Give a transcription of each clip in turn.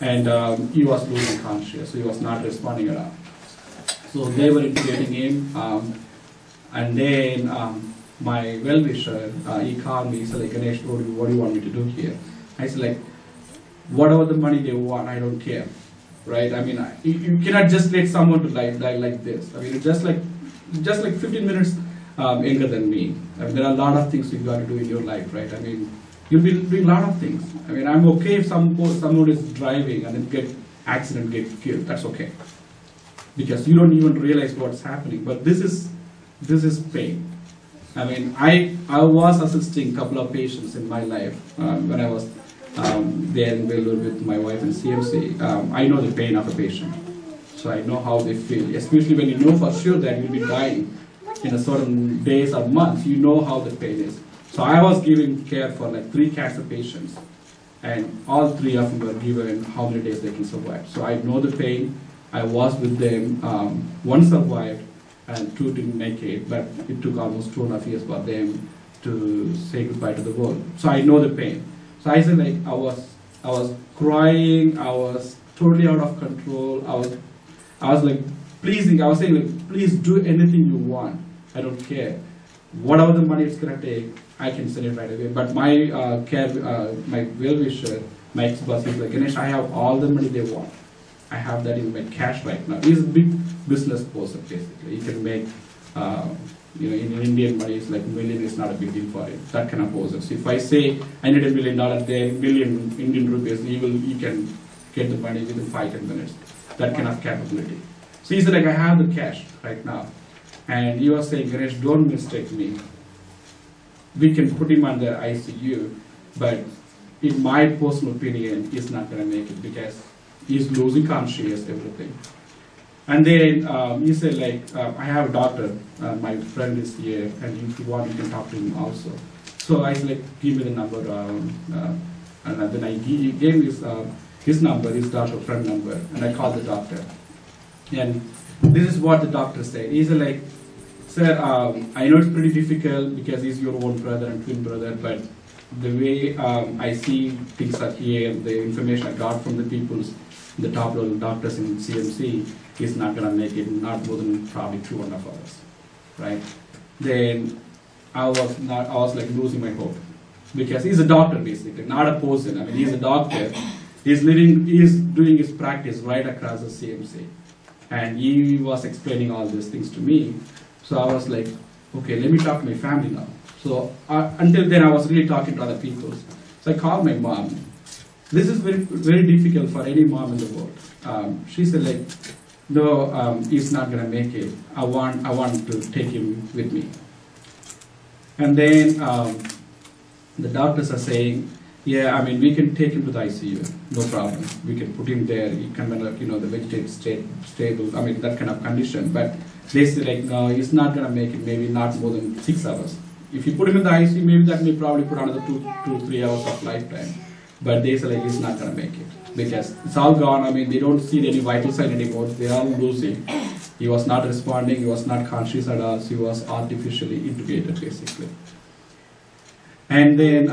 and he was losing conscious, so he was not responding at all. So they were intubating him, and then my well-wisher, he called me, he said like, Ganesh, what do you want me to do here? I said like, whatever the money they want, I don't care, right? I mean, you cannot just let someone to die like this. I mean, just like 15 minutes younger than me. I mean, there are a lot of things you got to do in your life, right? I mean, you'll be doing a lot of things. I mean, I'm okay if someone is driving and then get killed. That's okay, because you don't even realize what's happening. But this is pain. I mean, I was assisting a couple of patients in my life when I was there in Vellore with my wife in CMC. I know the pain of a patient, so I know how they feel. Especially when you know for sure that you'll be dying in a certain days or months, you know how the pain is. So I was giving care for like 3 cancer patients, and all 3 of them were given how many days they can survive. So I know the pain. I was with them. 1 survived, and 2 didn't make it, but it took almost 2.5 years for them to say goodbye to the world. So I know the pain. So I said like, I was crying, I was totally out of control, I was like pleasing, I was saying like, please do anything you want, I don't care. Whatever the money it's gonna take, I can send it right away. But my my well-wisher, my ex-boss, he's like, Ganesh, I have all the money they want. I have that in my cash right now. He's a big business person basically. He can make, in Indian money, it's like million is not a big deal for it. That kind of person. So if I say I need $1 million there, million Indian rupees, he can get the money within 5-10 minutes. That kind of capability. So he said like, I have the cash right now. And he was saying, Ganesh, don't mistake me. We can put him under ICU, but in my personal opinion, he's not going to make it because he's losing consciousness, everything. And then he said like, I have a doctor, my friend is here, and if you want, you can talk to him also. So I said like, give me the number, and then I gave his number, his doctor friend number, and I called the doctor. And this is what the doctor said. He said like, sir, I know it's pretty difficult because he's your own brother and twin brother, but the way I see things are here, the information I got from the top level doctors in CMC, he's not going to make it, not more than probably 2.5 hours, right? Then I was like losing my hope, because he's a doctor basically, not a person. I mean, he's a doctor. He's doing his practice right across the CMC, and he was explaining all these things to me. So I was like, okay, let me talk to my family now. So until then, I was really talking to other people. So I called my mom. This is very, very difficult for any mom in the world. She said like, no, he's not gonna make it. I want to take him with me. And then the doctors are saying, yeah, I mean, we can take him to the ICU, no problem. We can put him there. He can, the vegetative stable. I mean, that kind of condition. But they say like, no, he's not gonna make it. Maybe not more than 6 hours. If you put him in the ICU, maybe that may probably put another 2-3 hours of lifetime. But they say like, he's not gonna make it because it's all gone. I mean, they don't see any vital sign anymore. They are losing. He was not responding. He was not conscious at all. So he was artificially intubated basically. And then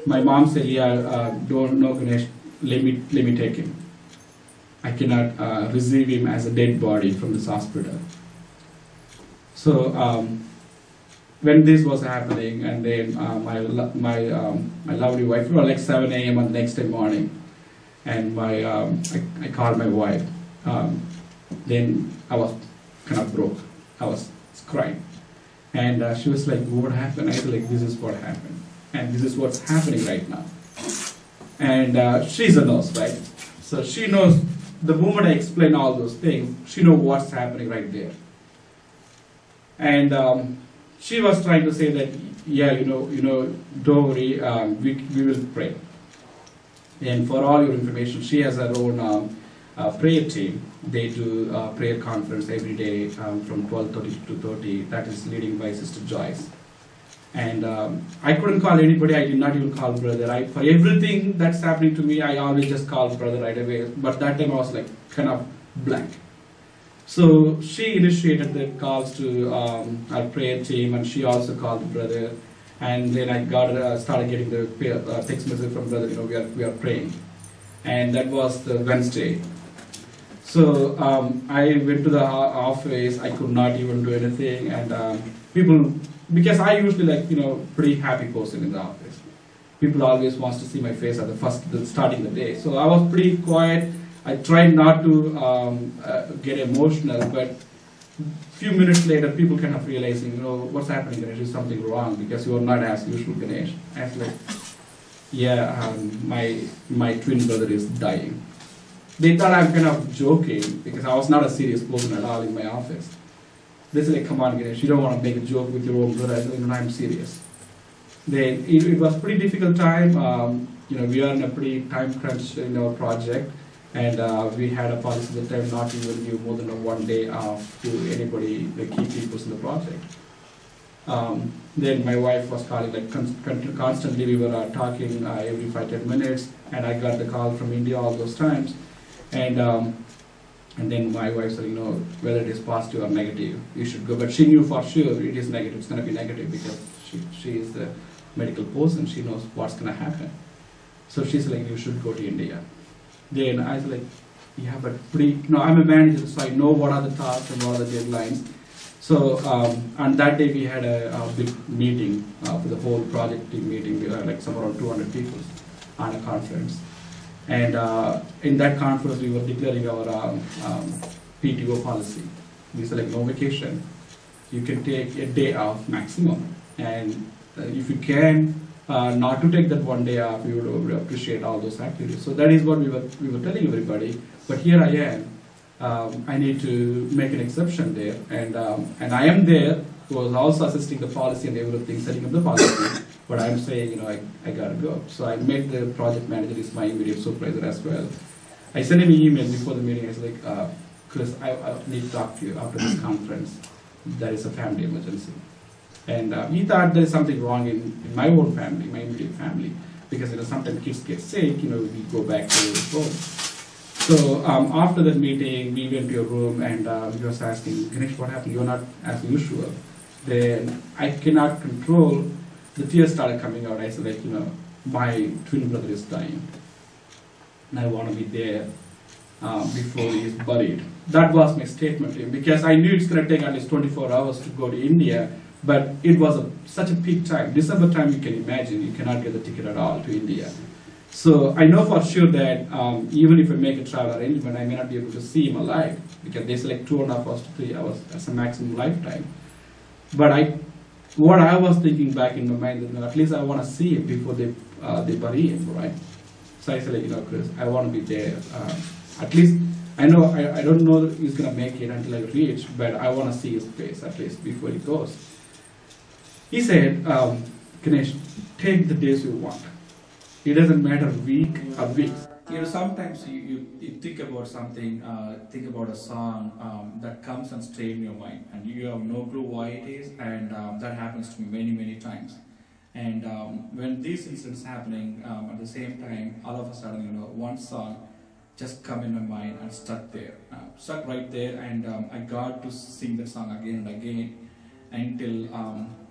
my mom said, yeah, don't know Ganesh. Let me take him. I cannot receive him as a dead body from this hospital. So when this was happening, and then my lovely wife, it was like 7 a.m. on the next day morning, and I called my wife. Then I was kind of broke. I was crying, and she was like, "What happened?" I said, "Like, this is what happened, and this is what's happening right now." And she's a nurse, right? So she knows. The moment I explain all those things, she knows what's happening right there. And she was trying to say that, yeah, don't worry, we will pray. And for all your information, she has her own prayer team. They do a prayer conference every day from 12:30 to 2:30. That is leading by Sister Joyce. And I couldn't call anybody. I did not even call brother. For everything that's happening to me, I always just call brother right away. But that time I was like kind of blank. So she initiated the calls to our prayer team, and she also called the brother. And then I started getting the text message from brother. We are praying. and that was the Wednesday. So I went to the office. I could not even do anything, and people, because I usually pretty happy person in the office. People always wants to see my face at the starting the day. So I was pretty quiet. I tried not to get emotional, but few minutes later, people kind of realizing, what's happening, Ganesh, is something wrong because you are not as usual, Ganesh. I was like, yeah, my twin brother is dying. They thought I'm kind of joking because I was not a serious person at all in my office. They said, like, come on, Ganesh, you don't want to make a joke with your own brother. I said, I'm serious. Then it was a pretty difficult time. We are in a pretty time crunch in our project, and we had a policy at the time not to even give more than one day off to anybody, the key people in the project. Then my wife was calling constantly. We were talking every 5-10 minutes, and I got the call from India all those times. And then my wife said, whether it is positive or negative, you should go. But she knew for sure it is negative. It's going to be negative because she is the medical person. She knows what's going to happen. So she's like, you should go to India. Then I was like, yeah, but I'm a manager, so I know what are the tasks and what are the deadlines. So on that day we had a big meeting for the whole project team meeting. We had somewhere around 200 people on a conference. And in that conference, we were declaring our PTO policy. We said, no vacation. You can take a day off maximum. And if you can not to take that one day off, we would appreciate all those activities. So that is what we were telling everybody. But here I am. I need to make an exception there. And I am there, who was also assisting the policy and everything, setting up the policy. But I'm saying, I gotta go. So I made the project manager is my immediate supervisor as well. I sent him an email before the meeting. I was like, Chris, I need to talk to you after this conference. There is a family emergency. And he thought there is something wrong in my own family, my immediate family, because sometimes kids get sick, we go back to home. So after that meeting, we went to a room and he was asking, Ganesh, what happened? You're not as usual. Then I cannot control. The tears started coming out. I said, my twin brother is dying. And I want to be there before he is buried. That was my statement to him, because I knew it's going to take at least 24 hours to go to India, but it was such a peak time. December time, you can imagine, you cannot get the ticket at all to India. So I know for sure that even if I make a travel arrangement, I may not be able to see him alive, because they select 2.5 hours to 3 hours as a maximum lifetime. But what I was thinking back in my mind, at least I want to see him before they bury him, right? So I said, Chris, I want to be there. At least, I know, I don't know that he's going to make it until I reach, but I want to see his face at least before he goes. He said, Ganesh, take the days you want. It doesn't matter week or weeks. Sometimes you think about something, think about a song that comes and stays in your mind, and you have no clue why it is, and that happens to me many, many times. And when these incidents happening at the same time, all of a sudden, one song just come in my mind and stuck there, stuck right there, and I got to sing that song again and again until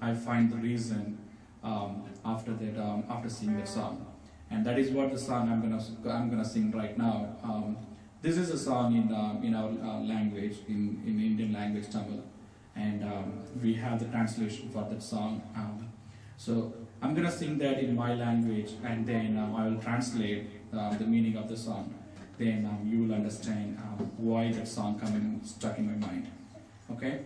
I find the reason after that, after singing that song. And that is what the song I'm gonna sing right now. This is a song in our language, in Indian language, Tamil, and we have the translation for that song. So I'm gonna sing that in my language, and then I will translate the meaning of the song. Then you will understand why that song stuck in my mind. Okay.